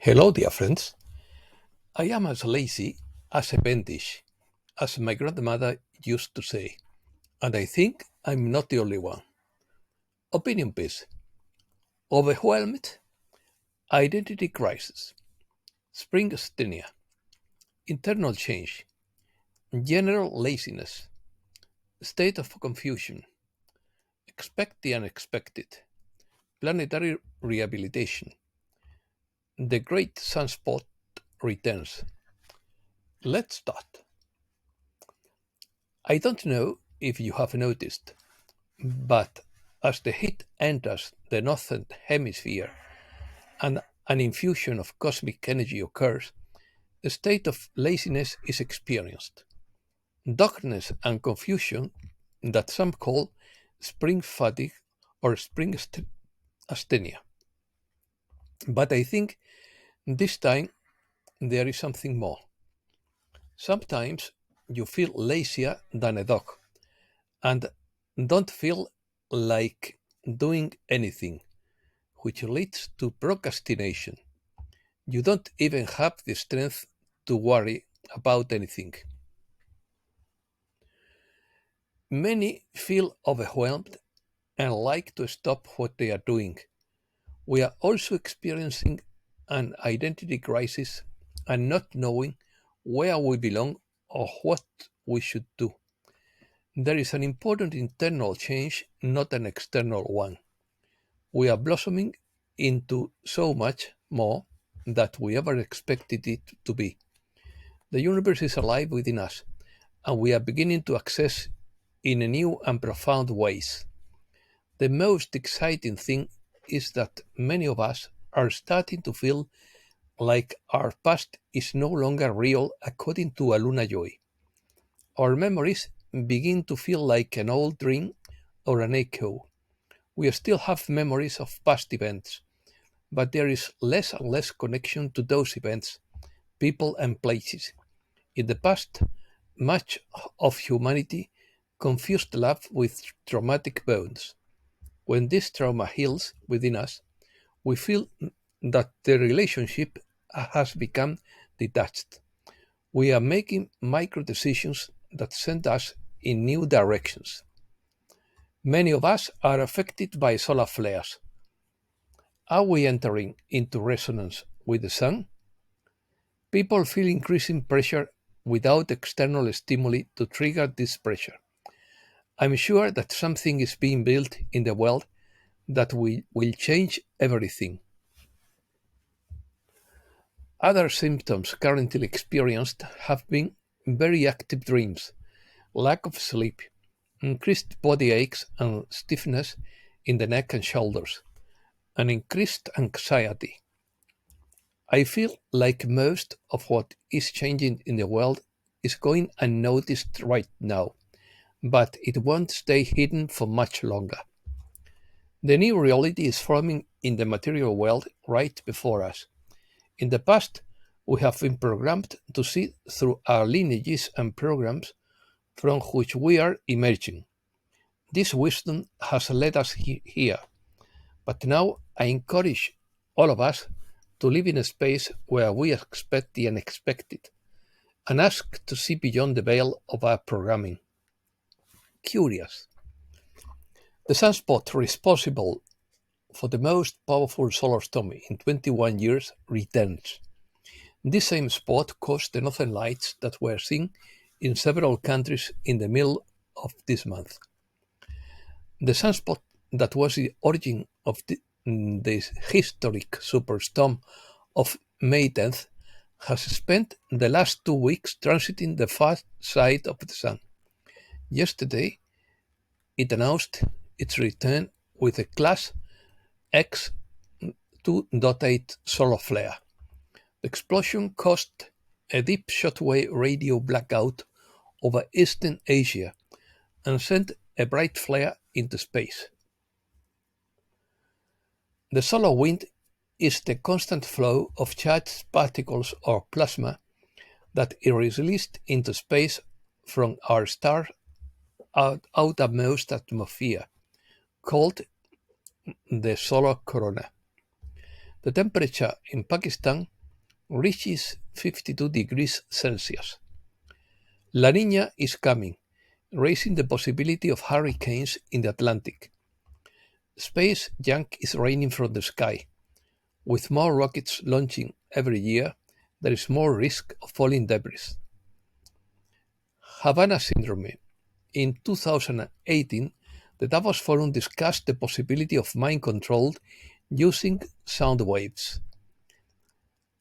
Hello, dear friends. I am as lazy as a pendish, as my grandmother used to say, and I think I'm not the only one. Opinion piece. Overwhelmed, identity crisis, spring asthenia, internal change, general laziness, state of confusion, expect the unexpected, planetary rehabilitation, the great sunspot returns. Let's start. I don't know if you have noticed, but as the heat enters the northern hemisphere and an infusion of cosmic energy occurs, a state of laziness is experienced. Darkness and confusion that some call spring fatigue or spring asthenia. But I think this time there is something more. Sometimes you feel lazier than a dog and don't feel like doing anything, which leads to procrastination. You don't even have the strength to worry about anything. Many feel overwhelmed and like to stop what they are doing. We are also experiencing an identity crisis and not knowing where we belong or what we should do. There is an important internal change, not an external one. We are blossoming into so much more that we ever expected it to be. The universe is alive within us, and we are beginning to access in a new and profound ways. The most exciting thing is that many of us are starting to feel like our past is no longer real according to Aluna Joy. Our memories begin to feel like an old dream or an echo. We still have memories of past events, but there is less and less connection to those events, people, and places. In the past, much of humanity confused love with traumatic bonds. When this trauma heals within us, we feel that the relationship has become detached. We are making micro decisions that send us in new directions. Many of us are affected by solar flares. Are we entering into resonance with the sun? People feel increasing pressure without external stimuli to trigger this pressure. I'm sure that something is being built in the world that will change everything. Other symptoms currently experienced have been very active dreams, lack of sleep, increased body aches and stiffness in the neck and shoulders, and increased anxiety. I feel like most of what is changing in the world is going unnoticed right now, but it won't stay hidden for much longer. The new reality is forming in the material world right before us. In the past, we have been programmed to see through our lineages and programs from which we are emerging. This wisdom has led us here, but now I encourage all of us to live in a space where we expect the unexpected and ask to see beyond the veil of our programming. Curious. The sunspot responsible for the most powerful solar storm in 21 years returns. This same spot caused the northern lights that were seen in several countries in the middle of this month. The sunspot that was the origin of this historic superstorm of May 10th has spent the last 2 weeks transiting the far side of the sun. Yesterday, it announced its return with a Class X 2.8 solar flare. The explosion caused a deep shockwave radio blackout over Eastern Asia and sent a bright flare into space. The solar wind is the constant flow of charged particles or plasma that is released into space from our star's outermost atmosphere, called the solar corona. The temperature in Pakistan reaches 52 degrees Celsius. La Niña is coming, raising the possibility of hurricanes in the Atlantic. Space junk is raining from the sky. With more rockets launching every year, there is more risk of falling debris. Havana Syndrome. In 2018, the Davos Forum discussed the possibility of mind control using sound waves.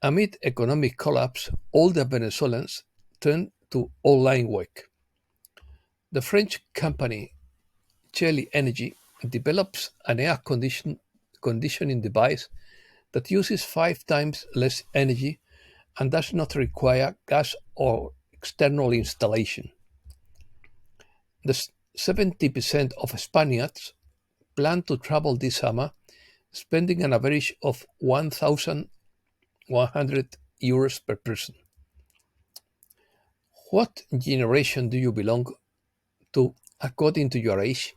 Amid economic collapse, all the Venezuelans turned to online work. The French company Chile Energy develops an conditioning device that uses 5 times less energy and does not require gas or external installation. The 70% of Spaniards plan to travel this summer, spending an average of €1,100 per person. What generation do you belong to according to your age?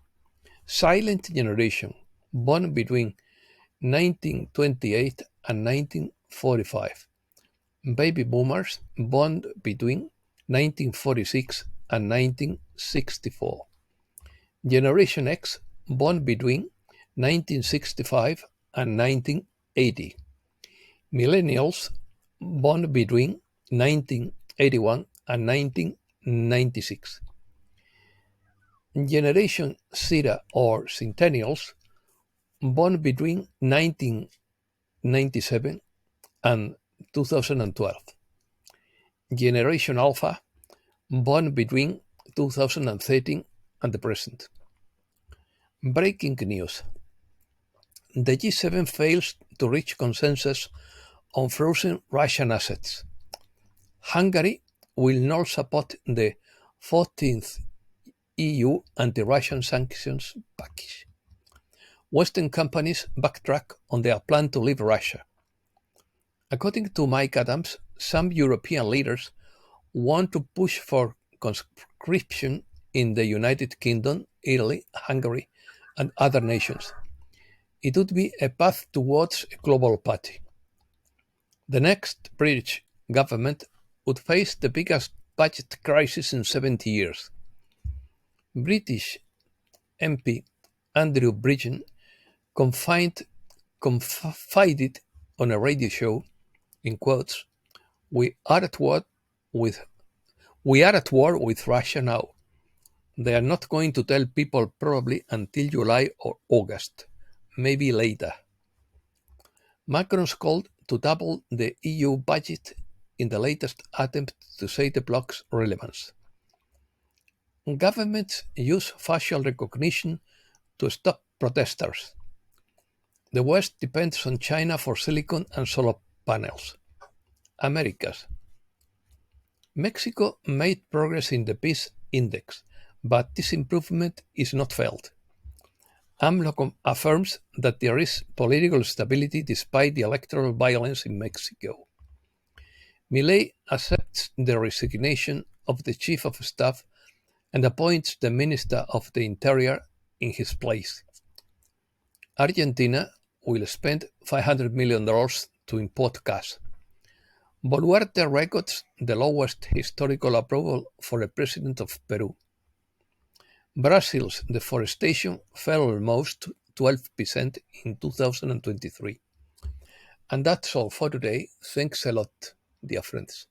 Silent generation, born between 1928 and 1945. Baby boomers, born between 1946 and 1964. Generation X, born between 1965 and 1980. Millennials, born between 1981 and 1996. Generation Zeta or Centennials, born between 1997 and 2012. Generation Alpha, born between 2013 and the present. Breaking news. The G7 fails to reach consensus on frozen Russian assets. Hungary will not support the 14th EU anti-Russian sanctions package. Western companies backtrack on their plan to leave Russia. According to Mike Adams, some European leaders want to push for conscription in the United Kingdom, Italy, Hungary, and other nations. It would be a path towards a global party. The next British government would face the biggest budget crisis in 70 years. British MP Andrew Bridgen confided on a radio show, in quotes, "We are at war with Russia now. They are not going to tell people probably until July or August, maybe later." Macron's called to double the EU budget in the latest attempt to say the bloc's relevance. Governments use facial recognition to stop protesters. The West depends on China for silicon and solar panels. Americas. Mexico made progress in the peace index, but this improvement is not felt. AMLO affirms that there is political stability despite the electoral violence in Mexico. Milei accepts the resignation of the chief of staff and appoints the Minister of the Interior in his place. Argentina will spend $500 million to import gas. Boluarte records the lowest historical approval for a president of Peru. Brazil's deforestation fell almost 12% in 2023. And that's all for today. Thanks a lot, dear friends.